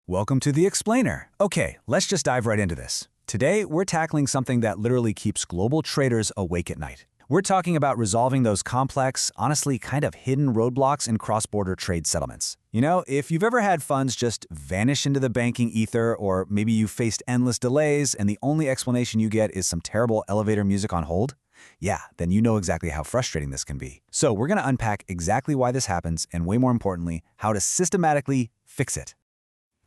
Welcome to the Explainer. Okay, let's just dive right into this. Today, we're tackling something that literally keeps global traders awake at night. We're talking about resolving those complex, honestly kind of hidden roadblocks in cross-border trade settlements. You know, if you've ever had funds just vanish into the banking ether, or maybe you faced endless delays and the only explanation you get is some terrible elevator music on hold, yeah, then you know exactly how frustrating this can be. So we're going to unpack exactly why this happens and, way more importantly, how to systematically fix it.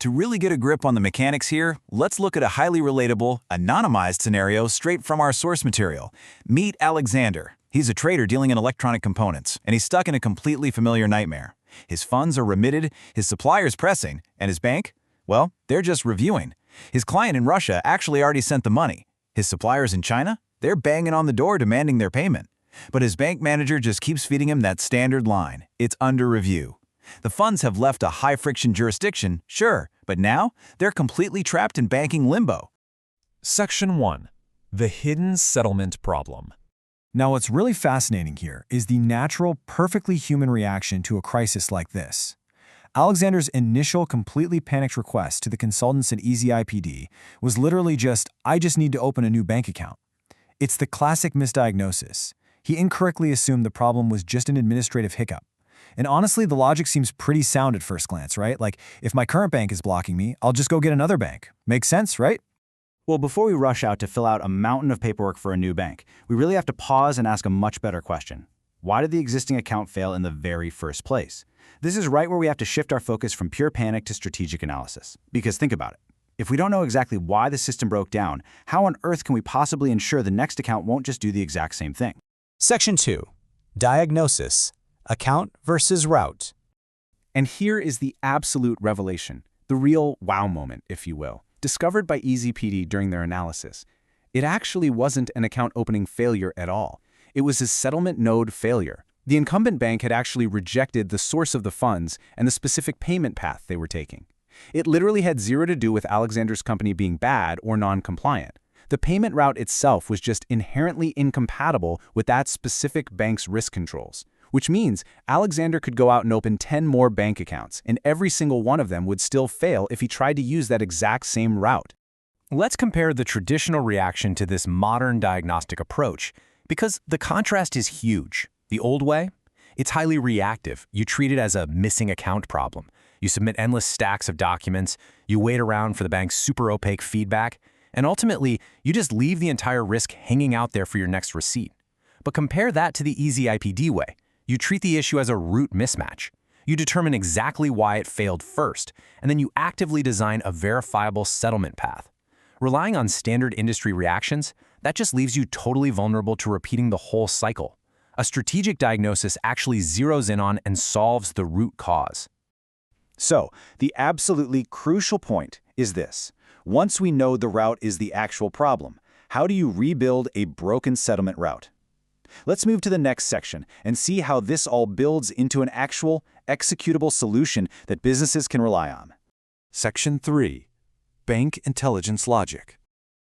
To really get a grip on the mechanics here, let's look at a highly relatable, anonymized scenario straight from our source material. Meet Alexander. He's a trader dealing in electronic components, and he's stuck in a completely familiar nightmare. His funds are remitted, his supplier's pressing, and his bank? Well, they're just reviewing. His client in Russia actually already sent the money. His suppliers in China? They're banging on the door demanding their payment. But his bank manager just keeps feeding him that standard line. It's under review. The funds have left a high-friction jurisdiction, sure, but now they're completely trapped in banking limbo. Section 1. The Hidden Settlement Problem. Now, what's really fascinating here is the natural, perfectly human reaction to a crisis like this. Alexander's initial completely panicked request to the consultants at EZIPD was literally just, "I just need to open a new bank account." It's the classic misdiagnosis. He incorrectly assumed the problem was just an administrative hiccup. And honestly, the logic seems pretty sound at first glance, right? Like, if my current bank is blocking me, I'll just go get another bank. Makes sense, right? Well, before we rush out to fill out a mountain of paperwork for a new bank, we really have to pause and ask a much better question. Why did the existing account fail in the very first place? This is right where we have to shift our focus from pure panic to strategic analysis. Because think about it. If we don't know exactly why the system broke down, how on earth can we possibly ensure the next account won't just do the exact same thing? Section 2. Diagnosis. Account versus route. And here is the absolute revelation, the real wow moment, if you will, discovered by EZIPD during their analysis. It actually wasn't an account opening failure at all. It was a settlement node failure. The incumbent bank had actually rejected the source of the funds and the specific payment path they were taking. It literally had zero to do with Alexander's company being bad or non-compliant. The payment route itself was just inherently incompatible with that specific bank's risk controls. Which means Alexander could go out and open 10 more bank accounts, and every single one of them would still fail if he tried to use that exact same route. Let's compare the traditional reaction to this modern diagnostic approach, because the contrast is huge. The old way? It's highly reactive. You treat it as a missing account problem. You submit endless stacks of documents, you wait around for the bank's super opaque feedback, and ultimately, you just leave the entire risk hanging out there for your next receipt. But compare that to the EZIPD way. You treat the issue as a root mismatch. You determine exactly why it failed first, and then you actively design a verifiable settlement path. Relying on standard industry reactions, that just leaves you totally vulnerable to repeating the whole cycle. A strategic diagnosis actually zeroes in on and solves the root cause. So, the absolutely crucial point is this. Once we know the route is the actual problem, how do you rebuild a broken settlement route? Let's move to the next section and see how this all builds into an actual, executable solution that businesses can rely on. Section 3. Bank Intelligence Logic.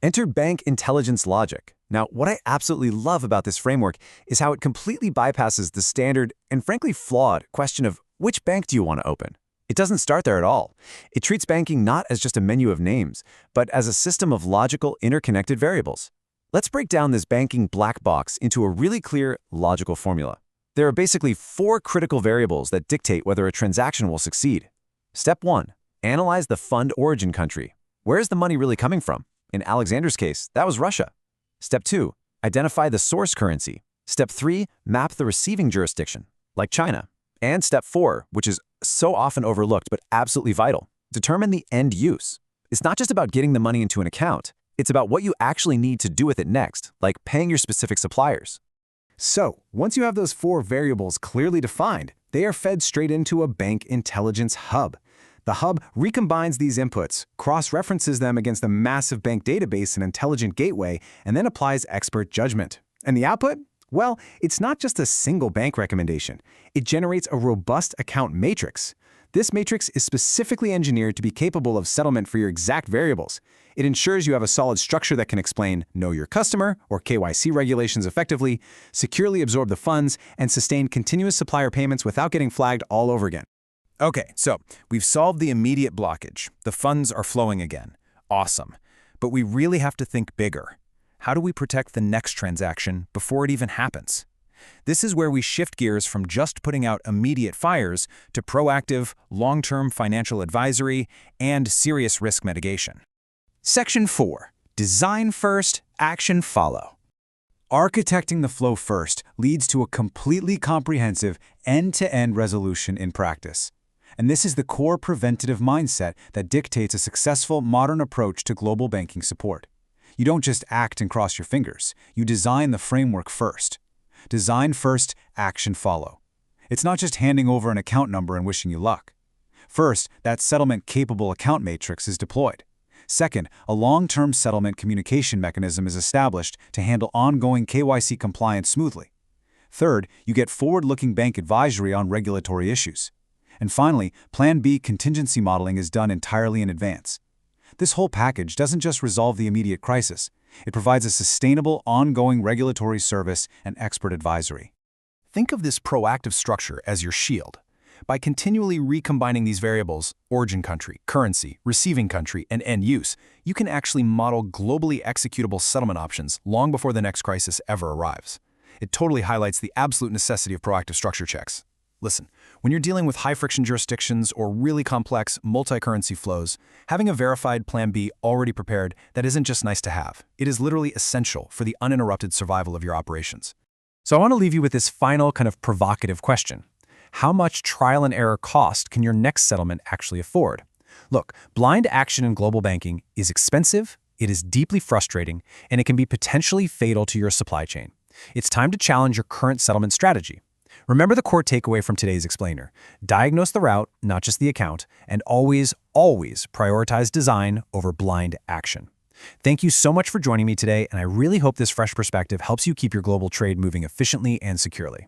Enter bank intelligence logic. Now, what I absolutely love about this framework is how it completely bypasses the standard and frankly flawed question of which bank do you want to open? It doesn't start there at all. It treats banking not as just a menu of names, but as a system of logical, interconnected variables. Let's break down this banking black box into a really clear, logical formula. There are basically 4 critical variables that dictate whether a transaction will succeed. Step 1. Analyze the fund origin country. Where is the money really coming from? In Alexander's case, that was Russia. Step 2. Identify the source currency. Step 3. Map the receiving jurisdiction, like China. And Step 4, which is so often overlooked but absolutely vital, determine the end use. It's not just about getting the money into an account. It's about what you actually need to do with it next, like paying your specific suppliers. So, once you have those 4 variables clearly defined, they are fed straight into a bank intelligence hub. The hub recombines these inputs, cross-references them against a massive bank database and intelligent gateway, and then applies expert judgment. And the output? Well, it's not just a single bank recommendation. It generates a robust account matrix. This matrix is specifically engineered to be capable of settlement for your exact variables. It ensures you have a solid structure that can explain Know Your Customer or KYC regulations effectively, securely absorb the funds, and sustain continuous supplier payments without getting flagged all over again. Okay, so we've solved the immediate blockage. The funds are flowing again. Awesome. But we really have to think bigger. How do we protect the next transaction before it even happens? This is where we shift gears from just putting out immediate fires to proactive, long-term financial advisory and serious risk mitigation. Section 4. Design first, action follow. Architecting the flow first leads to a completely comprehensive end-to-end resolution in practice. And this is the core preventative mindset that dictates a successful modern approach to global banking support. You don't just act and cross your fingers. You design the framework first. Design first, action follow. It's not just handing over an account number and wishing you luck. First, that settlement-capable account matrix is deployed. Second, a long-term settlement communication mechanism is established to handle ongoing KYC compliance smoothly. Third, you get forward-looking bank advisory on regulatory issues. And finally, Plan B contingency modeling is done entirely in advance. This whole package doesn't just resolve the immediate crisis. It provides a sustainable, ongoing regulatory service and expert advisory. Think of this proactive structure as your shield. By continually recombining these variables, origin country, currency, receiving country, and end use, you can actually model globally executable settlement options long before the next crisis ever arrives. It totally highlights the absolute necessity of proactive structure checks. Listen, when you're dealing with high-friction jurisdictions or really complex multi-currency flows, having a verified Plan B already prepared that isn't just nice to have. It is literally essential for the uninterrupted survival of your operations. So I want to leave you with this final kind of provocative question. How much trial and error cost can your next settlement actually afford? Look, blind action in global banking is expensive, it is deeply frustrating, and it can be potentially fatal to your supply chain. It's time to challenge your current settlement strategy. Remember the core takeaway from today's explainer. Diagnose the route, not just the account, and always, always prioritize design over blind action. Thank you so much for joining me today, and I really hope this fresh perspective helps you keep your global trade moving efficiently and securely.